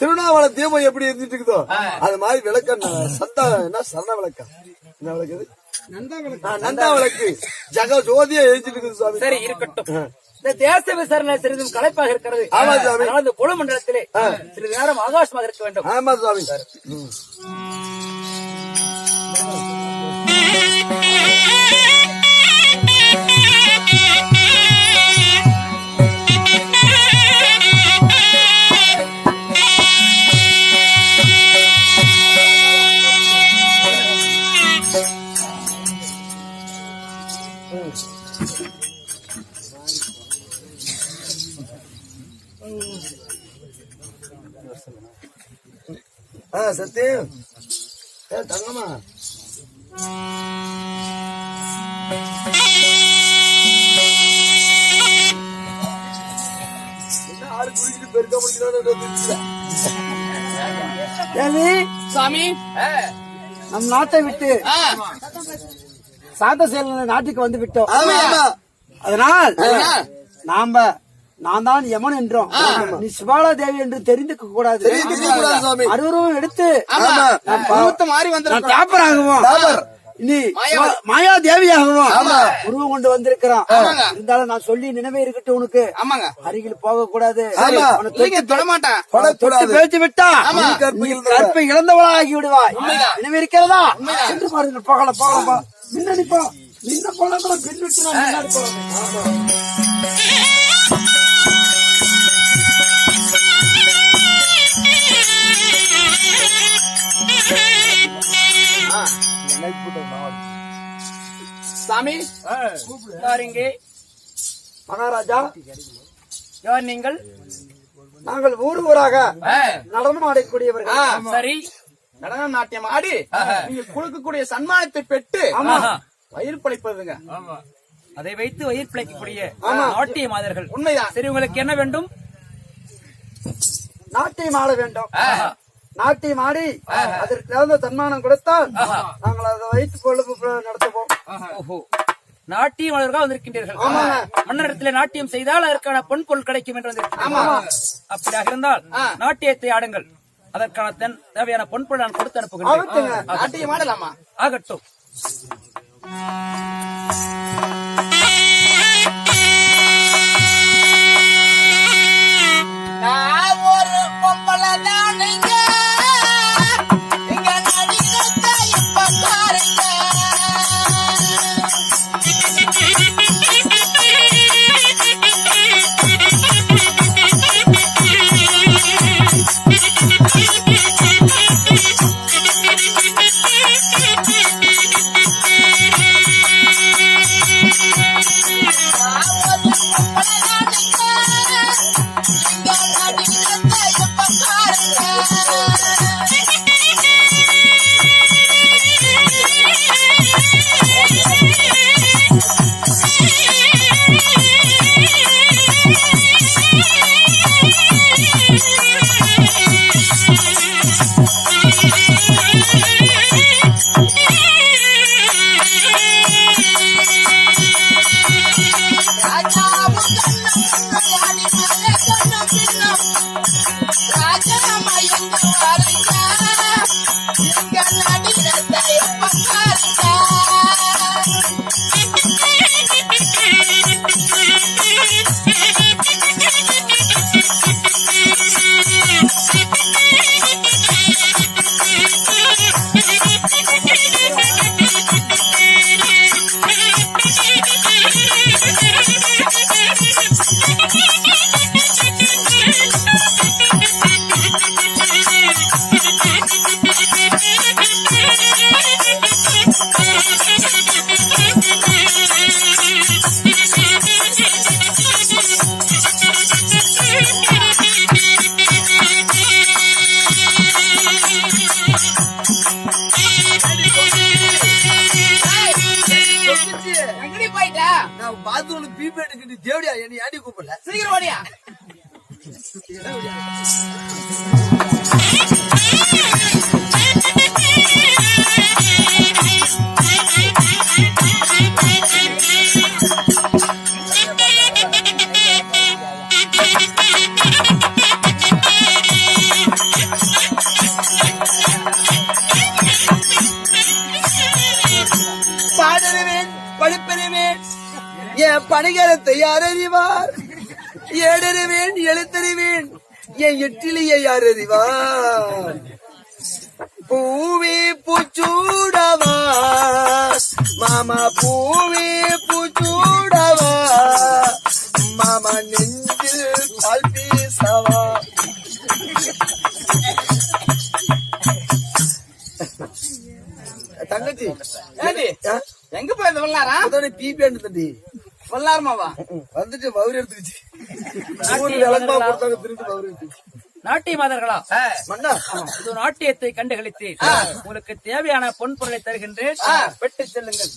திருவண்ணாமலை தீபம் எப்படி இருந்துட்டு இருக்குதோ அது மாதிரி விளக்க சந்தா என்ன சரண விளக்கம் என்ன விளக்குது நந்தா விளக்கு ஜக ஜோதியா எழுதிட்டு இருக்குது சுவாமி. சரி இருக்கட்டும். இந்த தேச விசாரணை சிறிதும் களைப்பாக இருக்கிறது. ஆமா சுவாமி. இந்த பொழு மண்டலத்திலே சிறிது நேரம் ஆகாசமாக இருக்க வேண்டும். ஆமா சுவாமி. சத்தியம் தங்கம்மா ஆறு குடிக்கிட்டு பெருக்க முடிக்கிறான் சாமி நம் நாட்டை விட்டு சாந்த சேல நாட்டுக்கு வந்து விட்டோம். அதனால் நான் தான் யமன் என்றோம், நீ சிவாலா தேவி என்று தெரிந்துக்க கூடாது. அருவரும் எடுத்து மாறி வந்து டாப்பராகவும் நீ மாயா தேவியாகவும் உருவம் கொண்டு வந்திருக்கிறான். இருந்தாலும் நான் சொல்லி நினைவே இருக்கட்டும், உனக்கு அருகில் போக கூடாது. பேச்சு விட்டா கற்பை இழந்தவளாகி விடுவாய். நினைவு இருக்கிறதா என்று பாருங்க. போகலாம் போகலாம் முன்னாடி போ. நின்ன போல கூட பின் விட்டு முன்னாடி போகலாம். சாமி இங்கே மகாராஜா, யார் நீங்கள்? நாங்கள் ஊராக நடனம் ஆடக்கூடியவர்கள். சரி, நடன நாட்டியம் ஆடி நீங்க கொடுக்கக்கூடிய சன்மானத்தை பெற்று வயிறு பிழைப்பதுங்க. அதை வைத்து வயிறு பிழைக்கக்கூடிய நாட்டிய மாதர்கள். உண்மைதான். சரி, உங்களுக்கு என்ன வேண்டும்? நாட்டியம் ஆட வேண்டும். நாட்டியம் ஆடி அதற்கு தகுந்த சன்மானம் கொடுத்தால் நாங்கள் அதை வைத்து கொழுப்பு நடத்துவோம். நாட்டியம் மாதர்கள் வந்திருக்கின்றீர்கள். மன்னரிடத்தில் நாட்டியம் செய்தால் அதற்கான பொன் பொருள் கிடைக்கும் என்று வந்திருக்கிறீர்கள். அப்படியாக இருந்தால் நாட்டியத்தை ஆடுங்கள். அதற்கான தேவையான பொன் பொருள் நான் கொடுத்து அனுப்புகிறேன். நாட்டியம் ஆடலாமா? ஆகட்டும். ஒரு பொம்பளை தானுங்க இங்க நடிகத்தை இப்ப பாருங்க. பாத்ரூம்ல பீப் எடுக்கிட்டு தேவடியா என்னை ஆடி கூப்பிடல. சீக்கிரம் வாடியா. என் பணிகரத்தை யார் அறிவார்? ஏடறிவேன் எழுத்தறிவேன் என் எட்டிலேயே யார் அறிவார்? பூவே பூச்சூடவா மாமா, பூவே பூச்சூடவா மாமா, நெஞ்சில் பால் பேசவா. தங்கச்சி எங்க போய் விளாரா பிபி தண்டி விளாரமாவா வந்துட்டு பவுரி எடுத்துக்கிச்சு. விளக்கமா கொடுத்தாங்க, திருட்டு பவுரி எடுத்துச்சு. நாட்டிய மாதர்களா மன்னா, இது நாட்டியத்தை கண்டுகளித்து உங்களுக்கு தேவையான பொன் பொருளை தருகின்றேன், பெற்று செல்லுங்கள்.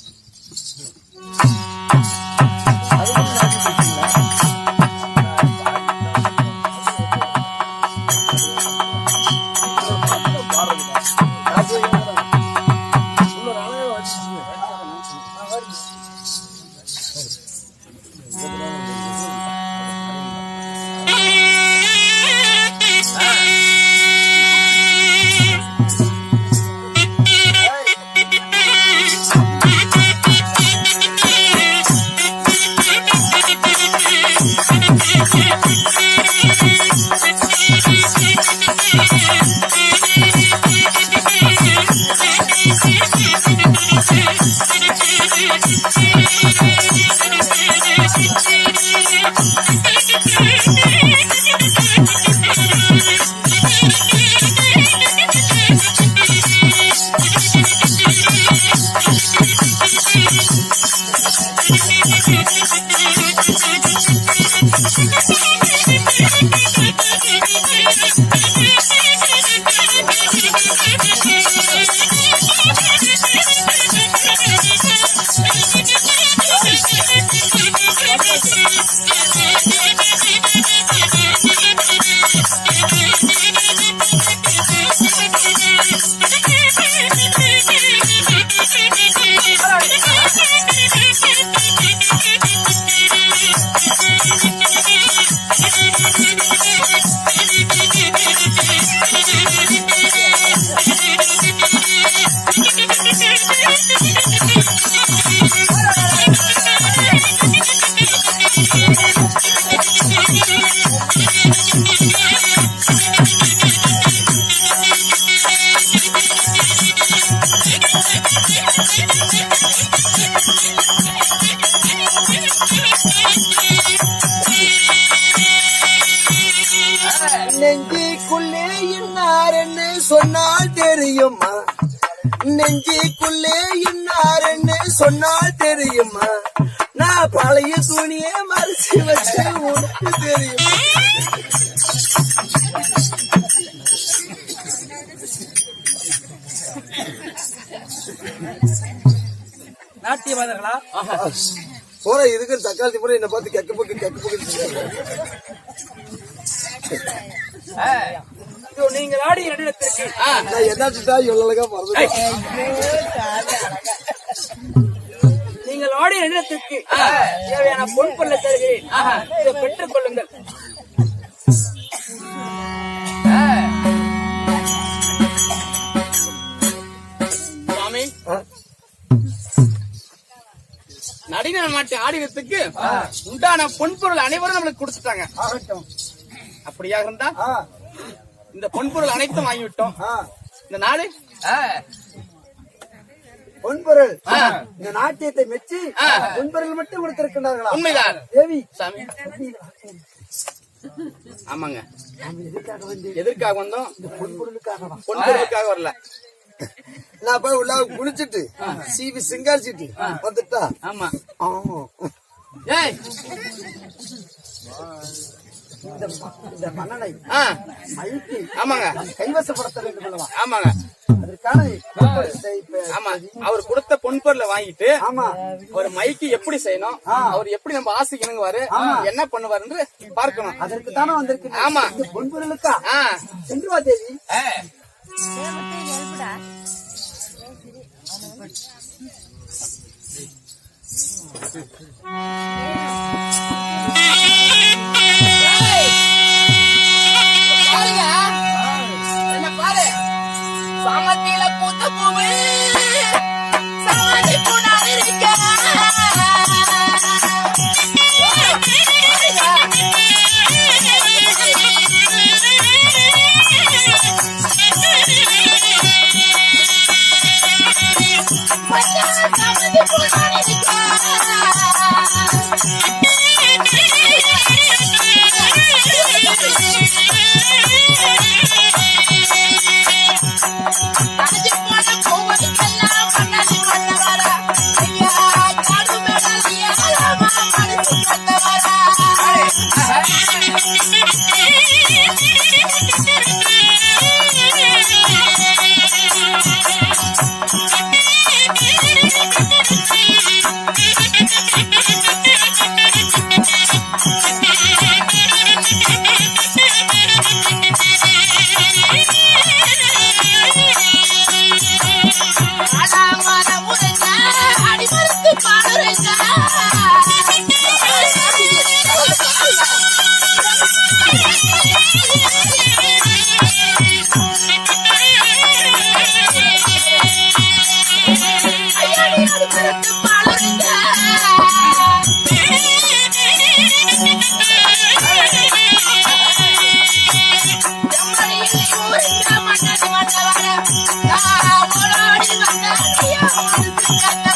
நெஞ்சுக்குள்ளே இன்னாரென்னு சொன்னால் தெரியுமா? நெஞ்சுக்குள்ளே இன்னாரென்னு சொன்னால் தெரியுமா? நான் பழைய துணியை மறைச்சு வச்சு உனக்கு தெரியுமா? நாட்டியவாதர்களா போற இதுக்கு தக்காளி முறை என்ன பார்த்து கெக்க போக்கு நீங்கள் ஆடிய நடனத்திற்கு என்னாச்சுட்டா இவ்வளவு மறந்து நீங்கள் ஆடிய நடனத்திற்கு தேவையான பொன் பொருளை தருகிறேன், இதை பெற்றுக் கொள்ளுங்கள். சுவாமி, நடிகர் மாட்டு ஆடினத்துக்கு உண்டான பொன்பொருள் அனைவரும் நம்மளுக்கு கொடுத்துட்டாங்க. அப்படியாக இருந்தா இந்த பொன்பொருள் அனைத்தும் வாங்கிவிட்டோம். இந்த நாடு பொன்பொருள் இந்த நாட்டியத்தை மெச்சி பொன்பொருள் மட்டும் கொடுத்திருக்கிறார்களா? உண்மைதான் தேவி சாமி. ஆமாங்க, எதற்காக வந்தோம்? பொன்பொருளுக்காக வரல. நான் போய் உள்ள குளிச்சுட்டு சீவி சிங்காரிச்சிட்டு வந்துட்டா. ஆமா, ஏய் இந்த மன்னனை மயக்கி ஆமாங்க கைவசப்படுத்த வேண்டும் அல்லவா? ஆமாங்க, அதற்கான ஆமா, அவர் கொடுத்த பொன்பொருளை வாங்கிட்டு ஆமா ஒரு மைக்கு எப்படி செய்யணும், அவர் எப்படி நம்ம ஆசைக்கு இணங்குவாரு, என்ன பண்ணுவாரு பார்க்கணும். அதற்கு தானே வந்திருக்கு. ஆமா, பொன்பொருளுக்கா சென்று வா தேவி. என்ன பாரு, சாமத்தில பூத்த பூவு சாமி புனாரி இருக்க ஐயா